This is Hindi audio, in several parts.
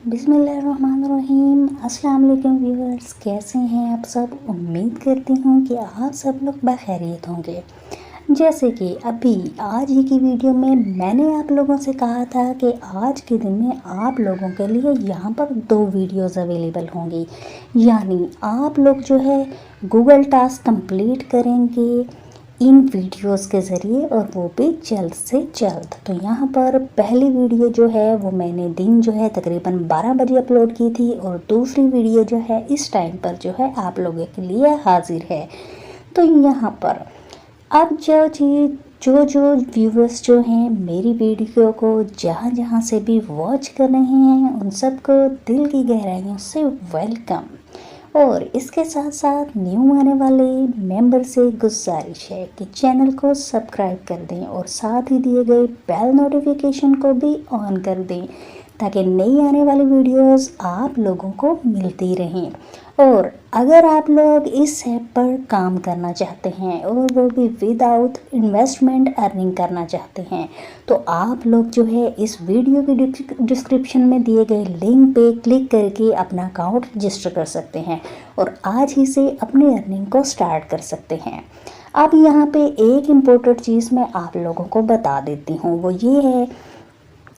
बिस्मिल्लाहिर्रहमानिर्रहीम। अस्सलाम वालेकुम व्यूअर्स, कैसे हैं आप सब। उम्मीद करती हूँ कि आप सब लोग बखैरियत होंगे। जैसे कि अभी आज ही की वीडियो में मैंने आप लोगों से कहा था कि आज के दिन में आप लोगों के लिए यहाँ पर 2 वीडियोज़ अवेलेबल होंगी, यानी आप लोग जो है गूगल टास्क कंप्लीट करेंगे इन वीडियोस के ज़रिए, और वो भी जल्द से जल्द। तो यहाँ पर पहली वीडियो जो है वो मैंने दिन जो है तकरीबन 12 बजे अपलोड की थी, और दूसरी वीडियो जो है इस टाइम पर जो है आप लोगों के लिए हाजिर है। तो यहाँ पर अब जो व्यूवर्स जो हैं मेरी वीडियो को जहाँ जहाँ से भी वॉच कर रहे हैं उन सबको दिल की गहराइयों से वेलकम। और इसके साथ साथ न्यू आने वाले मेंबर से गुजारिश है कि चैनल को सब्सक्राइब कर दें और साथ ही दिए गए बेल नोटिफिकेशन को भी ऑन कर दें, ताकि नई आने वाली वीडियोस आप लोगों को मिलती रहें। और अगर आप लोग इस ऐप पर काम करना चाहते हैं और वो भी विदाउट इन्वेस्टमेंट अर्निंग करना चाहते हैं, तो आप लोग जो है इस वीडियो की डिस्क्रिप्शन में दिए गए लिंक पे क्लिक करके अपना अकाउंट रजिस्टर कर सकते हैं और आज ही से अपनी अर्निंग को स्टार्ट कर सकते हैं। अब यहाँ पे एक इम्पोर्टेंट चीज़ मैं आप लोगों को बता देती हूँ, वो ये है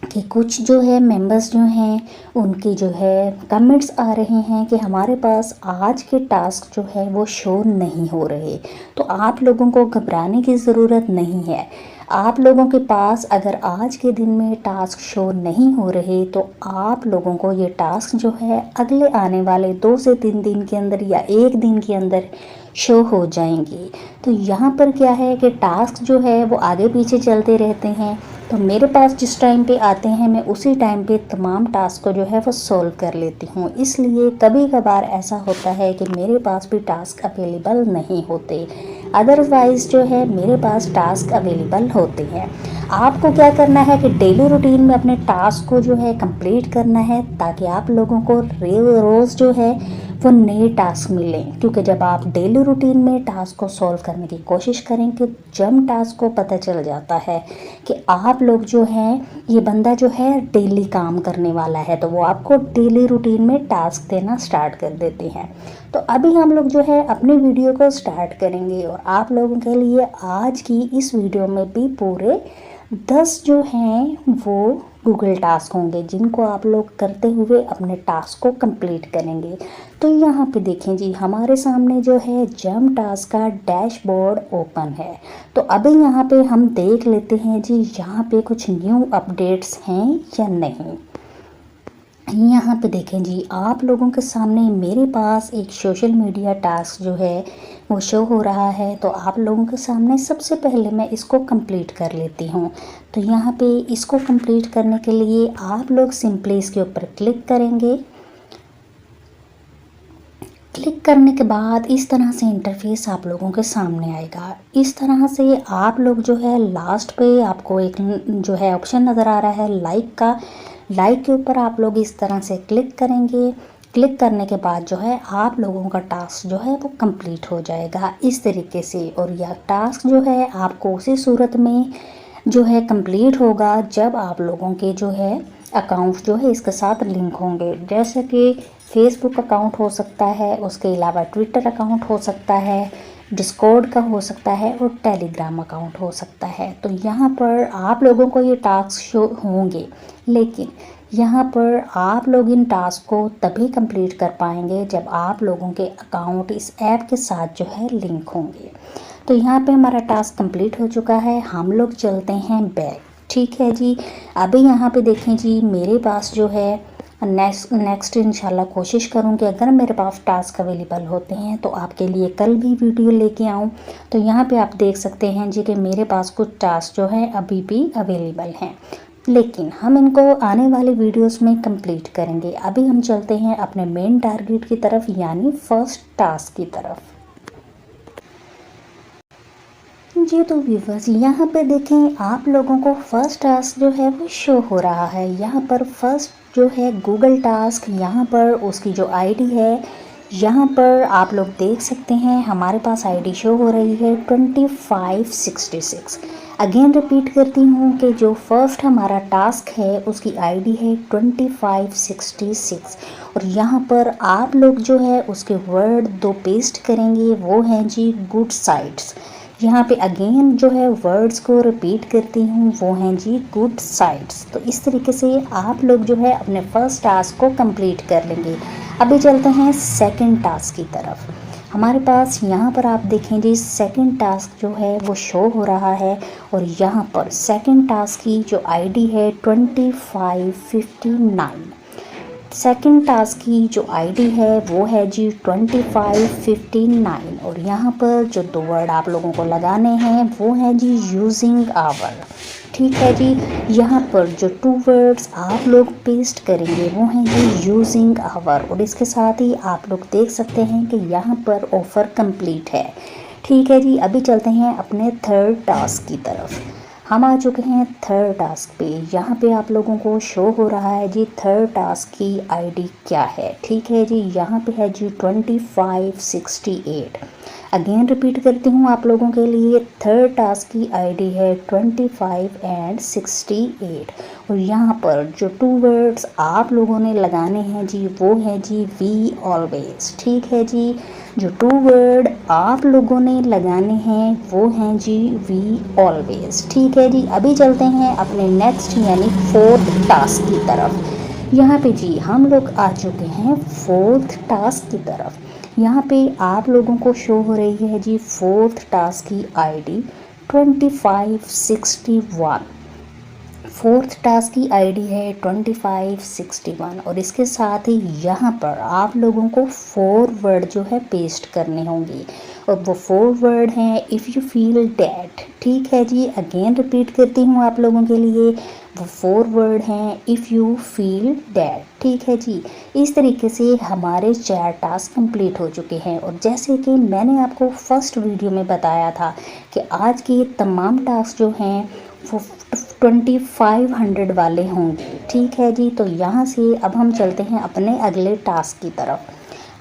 कि कुछ जो है मेंबर्स जो हैं उनकी जो है कमेंट्स आ रहे हैं कि हमारे पास आज के टास्क जो है वो शो नहीं हो रहे। तो आप लोगों को घबराने की ज़रूरत नहीं है। आप लोगों के पास अगर आज के दिन में टास्क शो नहीं हो रहे तो आप लोगों को ये टास्क जो है अगले आने वाले 2 से 3 दिन के अंदर या 1 दिन के अंदर शो हो जाएंगे। तो यहाँ पर क्या है कि टास्क जो है वो आगे पीछे चलते रहते हैं, तो मेरे पास जिस टाइम पे आते हैं मैं उसी टाइम पे तमाम टास्क को जो है वो सॉल्व कर लेती हूँ। इसलिए कभी कभार ऐसा होता है कि मेरे पास भी टास्क अवेलेबल नहीं होते, अदरवाइज़ जो है मेरे पास टास्क अवेलेबल होते हैं। आपको क्या करना है कि डेली रूटीन में अपने टास्क को जो है कंप्लीट करना है, ताकि आप लोगों को रोज़ जो है वो नए टास्क मिलें। क्योंकि जब आप डेली रूटीन में टास्क को सॉल्व करने की कोशिश करेंगे, जब टास्क को पता चल जाता है कि आप लोग जो हैं ये बंदा जो है डेली काम करने वाला है, तो वो आपको डेली रूटीन में टास्क देना स्टार्ट कर देते हैं। तो अभी हम लोग जो है अपनी वीडियो को स्टार्ट करेंगे, और आप लोगों के लिए आज की इस वीडियो में भी पूरे 10 जो हैं वो गूगल टास्क होंगे, जिनको आप लोग करते हुए अपने टास्क को कंप्लीट करेंगे। तो यहाँ पे देखें जी, हमारे सामने जो है जम टास्क का डैशबोर्ड ओपन है। तो अभी यहाँ पे हम देख लेते हैं जी यहाँ पे कुछ न्यू अपडेट्स हैं या नहीं। यहाँ पे देखें जी, आप लोगों के सामने मेरे पास एक सोशल मीडिया टास्क जो है वो शो हो रहा है। तो आप लोगों के सामने सबसे पहले मैं इसको कंप्लीट कर लेती हूँ। तो यहाँ पे इसको कंप्लीट करने के लिए आप लोग सिंपली इसके ऊपर क्लिक करेंगे। क्लिक करने के बाद इस तरह से इंटरफेस आप लोगों के सामने आएगा। इस तरह से आप लोग जो है लास्ट पे आपको एक जो है ऑप्शन नज़र आ रहा है लाइक का। लाइक के ऊपर आप लोग इस तरह से क्लिक करेंगे। क्लिक करने के बाद जो है आप लोगों का टास्क जो है वो कंप्लीट हो जाएगा इस तरीके से। और यह टास्क जो है आपको उसी सूरत में जो है कंप्लीट होगा जब आप लोगों के जो है अकाउंट जो है इसके साथ लिंक होंगे। जैसे कि फेसबुक अकाउंट हो सकता है, उसके अलावा ट्विटर अकाउंट हो सकता है, डिस्कॉर्ड का हो सकता है, और टेलीग्राम अकाउंट हो सकता है। तो यहाँ पर आप लोगों को ये टास्क शो होंगे, लेकिन यहाँ पर आप लोग इन टास्क को तभी कंप्लीट कर पाएंगे जब आप लोगों के अकाउंट इस ऐप के साथ जो है लिंक होंगे। तो यहाँ पे हमारा टास्क कंप्लीट हो चुका है। हम लोग चलते हैं बैक। ठीक है जी, अभी यहाँ पे देखें जी मेरे पास जो है नेक्स्ट इंशाल्लाह कोशिश करूँगी अगर मेरे पास टास्क अवेलेबल होते हैं तो आपके लिए कल भी वीडियो लेके आऊँ। तो यहाँ पे आप देख सकते हैं जी कि मेरे पास कुछ टास्क जो है अभी भी अवेलेबल हैं, लेकिन हम इनको आने वाले वीडियोस में कंप्लीट करेंगे। अभी हम चलते हैं अपने मेन टारगेट की तरफ, यानी फर्स्ट टास्क की तरफ। जी तो व्यूवर्स यहाँ पे देखें आप लोगों को फर्स्ट टास्क जो है वो शो हो रहा है। यहाँ पर फर्स्ट जो है गूगल टास्क, यहाँ पर उसकी जो आईडी है यहाँ पर आप लोग देख सकते हैं हमारे पास आईडी शो हो रही है 2566। अगेन रिपीट करती हूँ कि जो फर्स्ट हमारा टास्क है उसकी आईडी है 2566 और यहाँ पर आप लोग जो है उसके वर्ड 2 पेस्ट करेंगे, वो हैं जी गुड साइड्स। यहाँ पे अगेन जो है वर्ड्स को रिपीट करती हूँ, वो हैं जी गुड साइड्स। तो इस तरीके से आप लोग जो है अपने फर्स्ट टास्क को कंप्लीट कर लेंगे। अभी चलते हैं सेकंड टास्क की तरफ। हमारे पास यहाँ पर आप देखें जी सेकंड टास्क जो है वो शो हो रहा है और यहाँ पर सेकंड टास्क की जो आईडी है 2559। सेकंड टास्क की जो आईडी है वो है जी 2559 और यहाँ पर जो 2 वर्ड आप लोगों को लगाने हैं वो है जी यूजिंग आवर। ठीक है जी, यहाँ पर जो 2 वर्ड्स आप लोग पेस्ट करेंगे वो हैं जी यूजिंग आवर और इसके साथ ही आप लोग देख सकते हैं कि यहाँ पर ऑफ़र कंप्लीट है। ठीक है जी, अभी चलते हैं अपने थर्ड टास्क की तरफ। हम आ चुके हैं थर्ड टास्क पे। यहाँ पे आप लोगों को शो हो रहा है जी थर्ड टास्क की आईडी क्या है। ठीक है जी, यहाँ पे है जी 2568। अगेन रिपीट करती हूँ आप लोगों के लिए, थर्ड टास्क की आईडी है 2568 और यहाँ पर जो 2 वर्ड्स आप लोगों ने लगाने हैं जी वो है जी वी ऑलवेज। ठीक है जी, जो 2 वर्ड आप लोगों ने लगाने हैं वो हैं जी वी ऑलवेज। ठीक है जी, अभी चलते हैं अपने नेक्स्ट यानी फोर्थ टास्क की तरफ। यहाँ पे जी हम लोग आ चुके हैं फोर्थ टास्क की तरफ। यहाँ पे आप लोगों को शो हो रही है जी फोर्थ टास्क की आईडी 2561। फोर्थ टास्क की आईडी है 2561 और इसके साथ ही यहाँ पर आप लोगों को 4 वर्ड जो है पेस्ट करने होंगे और वो 4 वर्ड हैं इफ़ यू फील डैड। ठीक है जी, अगेन रिपीट करती हूँ आप लोगों के लिए, वो 4 वर्ड हैं इफ़ यू फील डैड। ठीक है जी, इस तरीके से हमारे 4 टास्क कंप्लीट हो चुके हैं और जैसे कि मैंने आपको फर्स्ट वीडियो में बताया था कि आज के तमाम टास्क जो हैं वो 2500 वाले होंगे। ठीक है जी, तो यहाँ से अब हम चलते हैं अपने अगले टास्क की तरफ।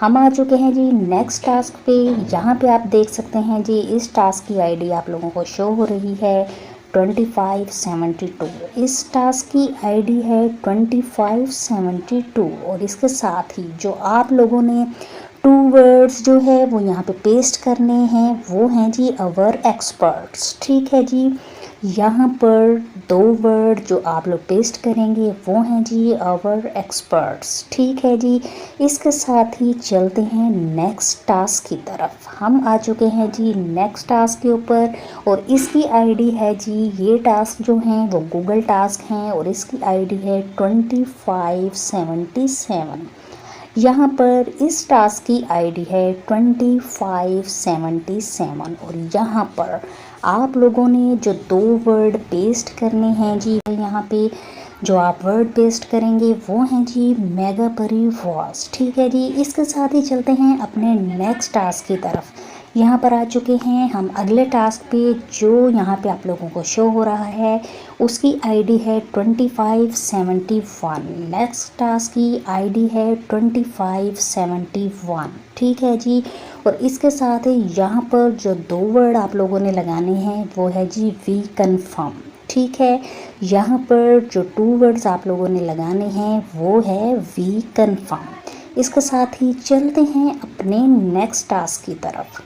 हम आ चुके हैं जी नेक्स्ट टास्क पे। यहाँ पे आप देख सकते हैं जी इस टास्क की आईडी आप लोगों को शो हो रही है 2572। इस टास्क की आईडी है 2572 और इसके साथ ही जो आप लोगों ने 2 वर्ड्स जो है वो यहाँ पे पेस्ट करने हैं वो हैं जी अवर एक्सपर्ट्स। ठीक है जी, यहाँ पर 2 वर्ड जो आप लोग पेस्ट करेंगे वो हैं जी अवर एक्सपर्ट्स। ठीक है जी, इसके साथ ही चलते हैं नेक्स्ट टास्क की तरफ। हम आ चुके हैं जी नेक्स्ट टास्क के ऊपर और इसकी आईडी है जी, ये टास्क जो हैं वो गूगल टास्क हैं और इसकी आईडी है 2577। यहाँ पर इस टास्क की आईडी है 2577 और यहाँ पर आप लोगों ने जो 2 वर्ड पेस्ट करने हैं जी, यहाँ पे जो आप वर्ड पेस्ट करेंगे वो हैं जी मेगा परी वॉस। ठीक है जी, इसके साथ ही चलते हैं अपने नेक्स्ट टास्क की तरफ। यहाँ पर आ चुके हैं हम अगले टास्क पे। जो यहाँ पे आप लोगों को शो हो रहा है उसकी आईडी है 2571। नेक्स्ट टास्क की आईडी है 2571। ठीक है जी, और इसके साथ ही यहाँ पर जो 2 वर्ड आप लोगों ने लगाने हैं वो है जी वी कन्फर्म। ठीक है, यहाँ पर जो 2 वर्ड्स आप लोगों ने लगाने हैं वो है वी कन्फर्म। इसके साथ ही चलते हैं अपने नेक्स्ट टास्क की तरफ।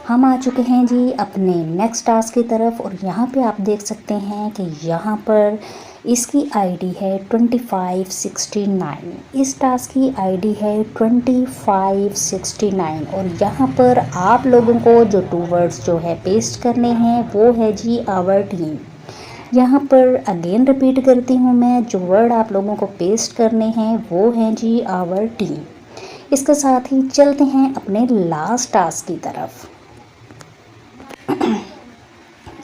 हम आ चुके हैं जी अपने नेक्स्ट टास्क की तरफ और यहाँ पे आप देख सकते हैं कि यहाँ पर इसकी आईडी है 2569। इस टास्क की आईडी है 2569 और यहाँ पर आप लोगों को जो 2 वर्ड्स जो है पेस्ट करने हैं वो है जी आवर टीम। यहाँ पर अगेन रिपीट करती हूँ मैं, जो वर्ड आप लोगों को पेस्ट करने हैं वो हैं जी आवर टीम। इसके साथ ही चलते हैं अपने लास्ट टास्क की तरफ।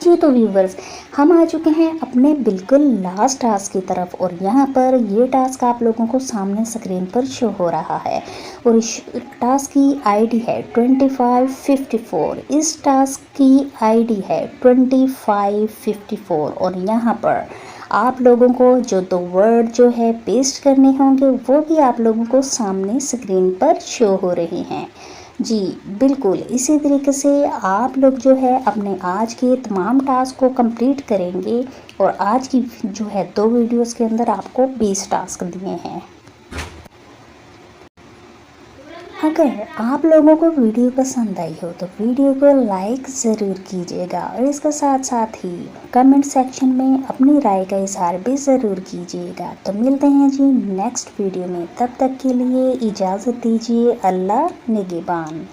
जी तो व्यूवर्स, हम आ चुके हैं अपने बिल्कुल लास्ट टास्क की तरफ और यहाँ पर ये टास्क आप लोगों को सामने स्क्रीन पर शो हो रहा है और इस टास्क की आईडी है 2554। इस टास्क की आईडी है 2554 और यहाँ पर आप लोगों को जो 2 वर्ड जो है पेस्ट करने होंगे वो भी आप लोगों को सामने स्क्रीन पर शो हो रहे हैं। जी बिल्कुल, इसी तरीके से आप लोग जो है अपने आज के तमाम टास्क को कंप्लीट करेंगे और आज की जो है 2 वीडियोस के अंदर आपको 20 टास्क दिए हैं। अगर आप लोगों को वीडियो पसंद आई हो तो वीडियो को लाइक ज़रूर कीजिएगा और इसके साथ साथ ही कमेंट सेक्शन में अपनी राय का इजहार भी ज़रूर कीजिएगा। तो मिलते हैं जी नेक्स्ट वीडियो में, तब तक के लिए इजाज़त दीजिए। अल्लाह निगहबान।